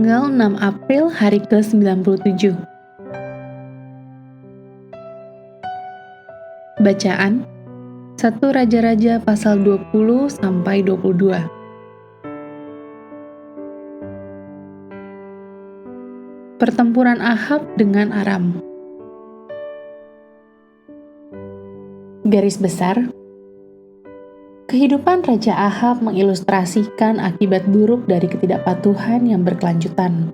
Tanggal 6 April hari ke-97. Bacaan 1 Raja-Raja pasal 20 sampai 22. Pertempuran Ahab dengan Aram. Garis besar, kehidupan Raja Ahab mengilustrasikan akibat buruk dari ketidakpatuhan yang berkelanjutan.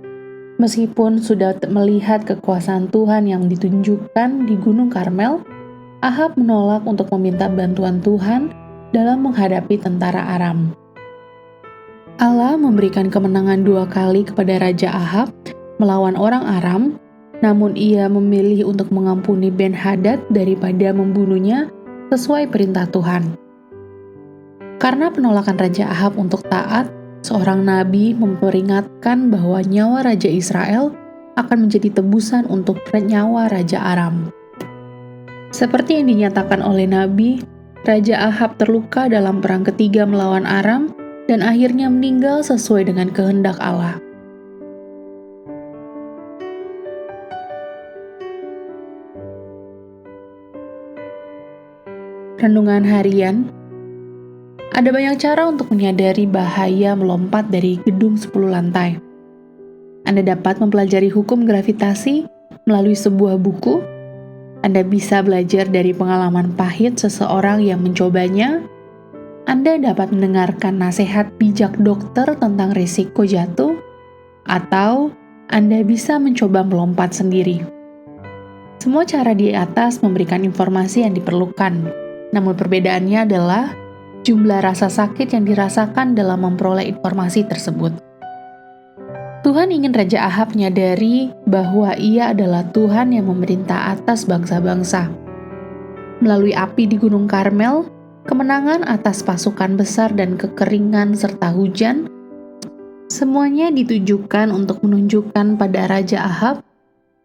Meskipun sudah melihat kekuasaan Tuhan yang ditunjukkan di Gunung Karmel, Ahab menolak untuk meminta bantuan Tuhan dalam menghadapi tentara Aram. Allah memberikan kemenangan 2 kali kepada Raja Ahab melawan orang Aram, namun ia memilih untuk mengampuni Ben-Hadad daripada membunuhnya sesuai perintah Tuhan. Karena penolakan Raja Ahab untuk taat, seorang nabi memperingatkan bahwa nyawa Raja Israel akan menjadi tebusan untuk nyawa Raja Aram. Seperti yang dinyatakan oleh nabi, Raja Ahab terluka dalam perang ketiga melawan Aram dan akhirnya meninggal sesuai dengan kehendak Allah. Renungan harian. Ada banyak cara untuk menyadari bahaya melompat dari gedung 10 lantai. Anda dapat mempelajari hukum gravitasi melalui sebuah buku. Anda bisa belajar dari pengalaman pahit seseorang yang mencobanya. Anda dapat mendengarkan nasihat bijak dokter tentang risiko jatuh, atau Anda bisa mencoba melompat sendiri. Semua cara di atas memberikan informasi yang diperlukan. Namun perbedaannya adalah jumlah rasa sakit yang dirasakan dalam memperoleh informasi tersebut. Tuhan ingin Raja Ahab menyadari bahwa ia adalah Tuhan yang memerintah atas bangsa-bangsa. Melalui api di Gunung Karmel, kemenangan atas pasukan besar dan kekeringan serta hujan, semuanya ditujukan untuk menunjukkan pada Raja Ahab,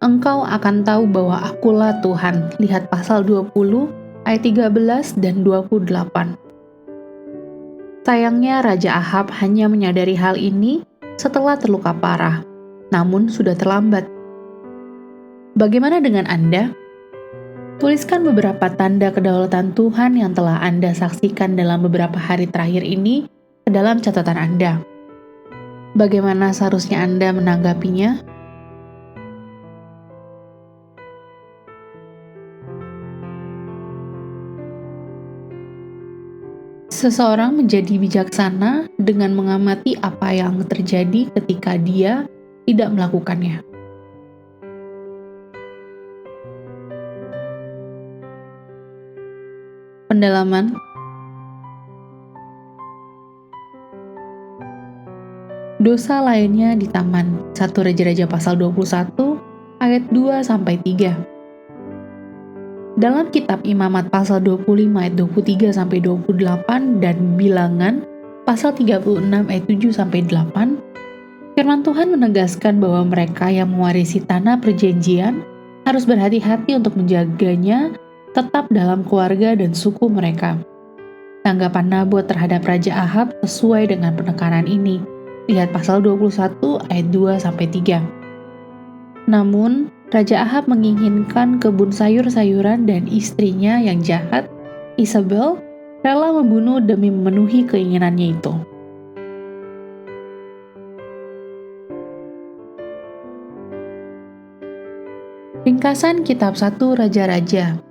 "Engkau akan tahu bahwa akulah Tuhan." Lihat pasal 20 ayat 13 dan 28. Sayangnya Raja Ahab hanya menyadari hal ini setelah terluka parah, namun sudah terlambat. Bagaimana dengan Anda? Tuliskan beberapa tanda kedaulatan Tuhan yang telah Anda saksikan dalam beberapa hari terakhir ini ke dalam catatan Anda. Bagaimana seharusnya Anda menanggapinya? Seseorang menjadi bijaksana dengan mengamati apa yang terjadi ketika dia tidak melakukannya. Pendalaman. Dosa lainnya di taman. 1 Raja-Raja pasal 21 ayat 2-3. Dalam kitab Imamat pasal 25 ayat 23-28 dan Bilangan pasal 36 ayat 7-8, firman Tuhan menegaskan bahwa mereka yang mewarisi tanah perjanjian harus berhati-hati untuk menjaganya tetap dalam keluarga dan suku mereka. Tanggapan Nabot terhadap Raja Ahab sesuai dengan penekanan ini. Lihat pasal 21 ayat 2-3. Namun, Raja Ahab menginginkan kebun sayur-sayuran dan istrinya yang jahat, Isabel, rela membunuh demi memenuhi keinginannya itu. Ringkasan kitab 1 Raja-Raja.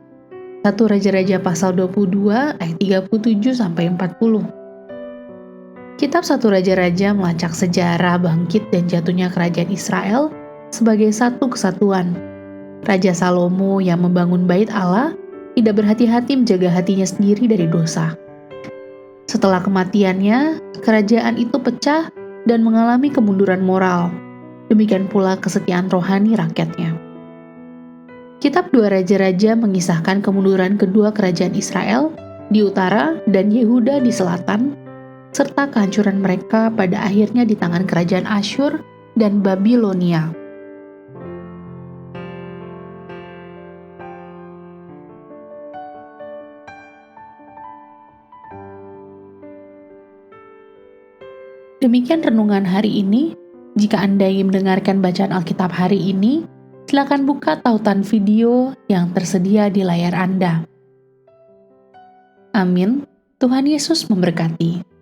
1 Raja-Raja pasal 22 ayat 37-40. Kitab 1 Raja-Raja melacak sejarah bangkit dan jatuhnya kerajaan Israel sebagai satu kesatuan. Raja Salomo yang membangun bait Allah tidak berhati-hati menjaga hatinya sendiri dari dosa. Setelah kematiannya, kerajaan itu pecah dan mengalami kemunduran moral. Demikian pula kesetiaan rohani rakyatnya. Kitab 2 Raja-Raja mengisahkan kemunduran kedua kerajaan Israel di utara dan Yehuda di selatan, serta kehancuran mereka pada akhirnya di tangan kerajaan Asyur dan Babilonia. Demikian renungan hari ini. Jika Anda ingin mendengarkan bacaan Alkitab hari ini, silakan buka tautan video yang tersedia di layar Anda. Amin. Tuhan Yesus memberkati.